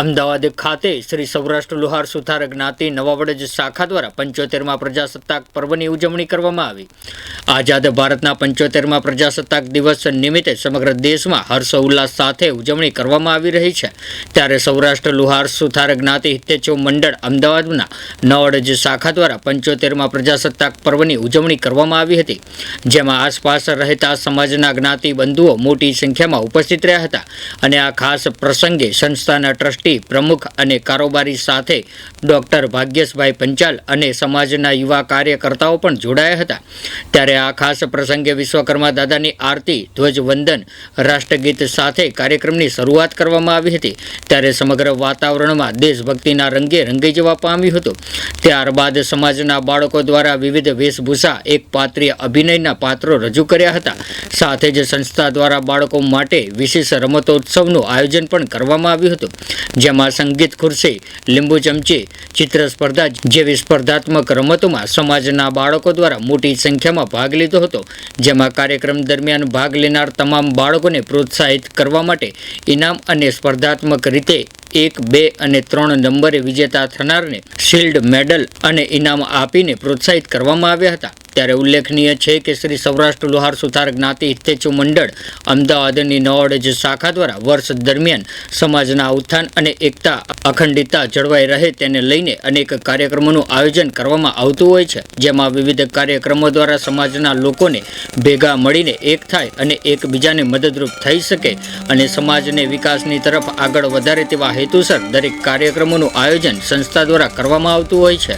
અમદાવાદ ખાતે શ્રી સૌરાષ્ટ્ર લુહાર સુથાર જ્ઞાતિ નવાવડજ શાખા દ્વારા 75મા પ્રજાસત્તાક પર્વની ઉજવણી કરવામાં આવી। આઝાદ ભારતના 75મા પ્રજાસત્તાક દિવસ નિમિત્તે સમગ્ર દેશમાં હર્ષોલ્લાસ સાથે ઉજવણી કરવામાં આવી રહી છે। ત્યારે સૌરાષ્ટ્ર લુહાર સુથાર જ્ઞાતિ હિતેચ્છુ મંડળ અમદાવાદના નવાવડજ શાખા દ્વારા 75મા પ્રજાસત્તાક પર્વની ઉજવણી કરવામાં આવી હતી, જેમાં આસપાસ રહેતા સમાજના જ્ઞાતિ બંધુઓ મોટી સંખ્યામાં ઉપસ્થિત રહ્યા હતા અને આ ખાસ પ્રસંગે સંસ્થાના ટ્રસ્ટી પ્રમુખ અને કારોબારી સાથે ડોક્ટર ભાગ્યેશભાઈ પંચાલ અને સમાજના યુવા કાર્યકર્તાઓ પણ જોડાયા હતા। ત્યારે આ ખાસ પ્રસંગે વિશ્વકર્મા દાદાની આરતી, ધ્વજવંદન, રાષ્ટ્રગીત સાથે કાર્યક્રમની શરૂઆત કરવામાં આવી હતી। ત્યારે સમગ્ર વાતાવરણમાં દેશભક્તિના રંગે રંગાઈ જવા પામ્યું હતું। ત્યારબાદ સમાજના બાળકો દ્વારા વિવિધ વેશભૂષા, એક પાત્રીય અભિનયના પાત્રો રજૂ કર્યા હતા। સાથે જ સંસ્થા દ્વારા બાળકો માટે વિશેષ રમતોત્સવનું આયોજન પણ કરવામાં આવ્યું હતું, જેમાં સંગીત ખુરશી, લીંબુ ચમચી, ચિત્ર સ્પર્ધા જેવી સ્પર્ધાત્મક રમતોમાં સમાજના બાળકો દ્વારા મોટી સંખ્યામાં ભાગ લીધો હતો। જેમાં કાર્યક્રમ દરમિયાન ભાગ લેનાર તમામ બાળકોને પ્રોત્સાહિત કરવા માટે ઇનામ અને સ્પર્ધાત્મક રીતે 1, 2 અને 3 નંબરે વિજેતા થનારને શિલ્ડ, મેડલ અને ઇનામ આપીને પ્રોત્સાહિત કરવામાં આવ્યા હતા। ત્યારે ઉલ્લેખનીય છે કે શ્રી સૌરાષ્ટ્ર લુહાર સુથાર જ્ઞાતિ હિતેચ્છુ મંડળ અમદાવાદની નવાવડજ શાખા દ્વારા વર્ષ દરમિયાન સમાજના ઉત્થાન અને એકતા, અખંડિતતા જળવાઈ રહે તેને લઈને અનેક કાર્યક્રમોનું આયોજન કરવામાં આવતું હોય છે, જેમાં વિવિધ કાર્યક્રમો દ્વારા સમાજના લોકોને ભેગા મળીને એક થાય અને એકબીજાને મદદરૂપ થઈ શકે અને સમાજને વિકાસની તરફ આગળ વધારે તેવા હેતુસર દરેક કાર્યક્રમોનું આયોજન સંસ્થા દ્વારા કરવામાં આવતું હોય છે।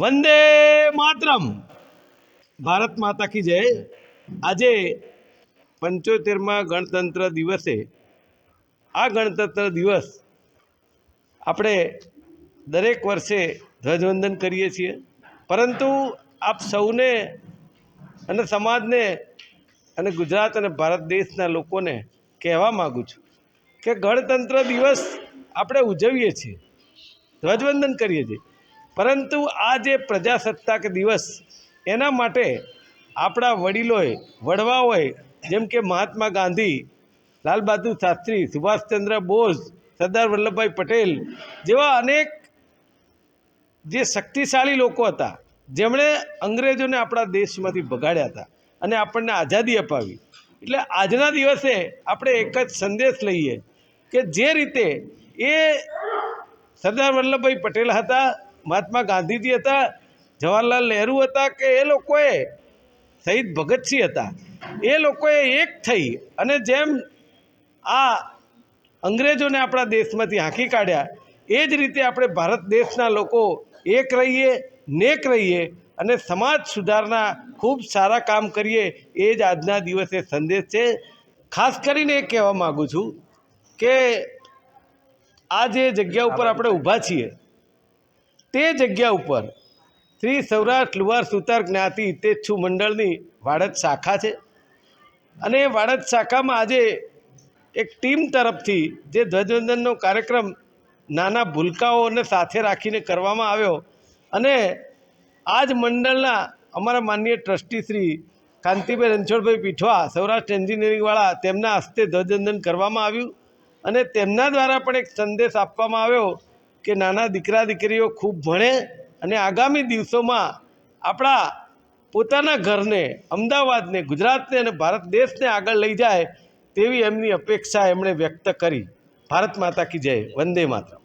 વંદે માતરમ. ભારત માતા કી જય. આજે 75મા ગણતંત્ર દિવસે આ ગણતંત્ર દિવસ આપણે દરેક વર્ષે ધ્વજવંદન કરીએ છીએ, પરંતુ આપ સૌને અને સમાજને અને ગુજરાત અને ભારત દેશના લોકોને કહેવા માગું છું કે ગણતંત્ર દિવસ આપણે ઉજવીએ છીએ, ધ્વજવંદન કરીએ છીએ, પરંતુ આ જે પ્રજાસત્તાક દિવસ એના માટે આપણા વડીલોએ, વડવાઓએ, જેમ કે મહાત્મા ગાંધી, લાલ બહાદુર શાસ્ત્રી, સુભાષચંદ્ર બોઝ, સરદાર વલ્લભભાઈ પટેલ જેવા અનેક જે શક્તિશાળી લોકો હતા, જેમણે અંગ્રેજોને આપણા દેશમાંથી ભગાડ્યા હતા અને આપણને આઝાદી અપાવી. એટલે આજના દિવસે આપણે એક જ સંદેશ લઈએ કે જે રીતે એ સરદાર વલ્લભભાઈ પટેલ હતા, મહાત્મા ગાંધીજી હતા, જવાહરલાલ નહેરુ હતા, કે એ લોકોએ શહીદ ભગતસિંહ હતા, એ લોકોએ એક થઈ અને જેમ આ અંગ્રેજોને આપણા દેશમાંથી હાંકી કાઢ્યા, એ જ રીતે આપણે ભારત દેશના લોકો એક રહીએ, નેક રહીએ અને સમાજ સુધારના ખૂબ સારા કામ કરીએ. એ જ આજના દિવસે સંદેશ છે. ખાસ કરીને એ કહેવા માગું છું કે આ જે જગ્યા ઉપર આપણે ઊભા છીએ તે જગ્યા ઉપર શ્રી સૌરાષ્ટ્ર લુહાર સુથાર જ્ઞાતિ હિતેચ્છુ મંડળની વાડજ શાખા છે અને એ વાડજ શાખામાં આજે એક ટીમ તરફથી જે ધ્વજવંદનનો કાર્યક્રમ નાના ભૂલકાઓને સાથે રાખીને કરવામાં આવ્યો અને આ જ મંડળના અમારા માનનીય ટ્રસ્ટી શ્રી કાંતિભાઈ રણછોડભાઈ પીઠવા, સૌરાષ્ટ્ર એન્જિનિયરિંગવાળા, તેમના હસ્તે ધ્વજવંદન કરવામાં આવ્યું અને તેમના દ્વારા પણ એક સંદેશ આપવામાં આવ્યો કે નાના દીકરા દીકરીઓ ખૂબ ભણે અને આગામી દિવસોમાં આપણા પોતાના ઘરને, અમદાવાદને, ગુજરાતને અને ભારત દેશને આગળ લઈ જાય તેવી એમની અપેક્ષા એમણે વ્યક્ત કરી. ભારત માતા કી જય. વંદે માતરમ.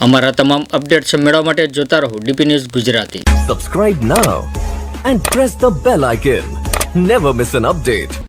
અમારા તમામ અપડેટ્સ મેળવવા માટે જોતા રહો DP news Gujarati. Subscribe now and press the bell icon. Never miss an update.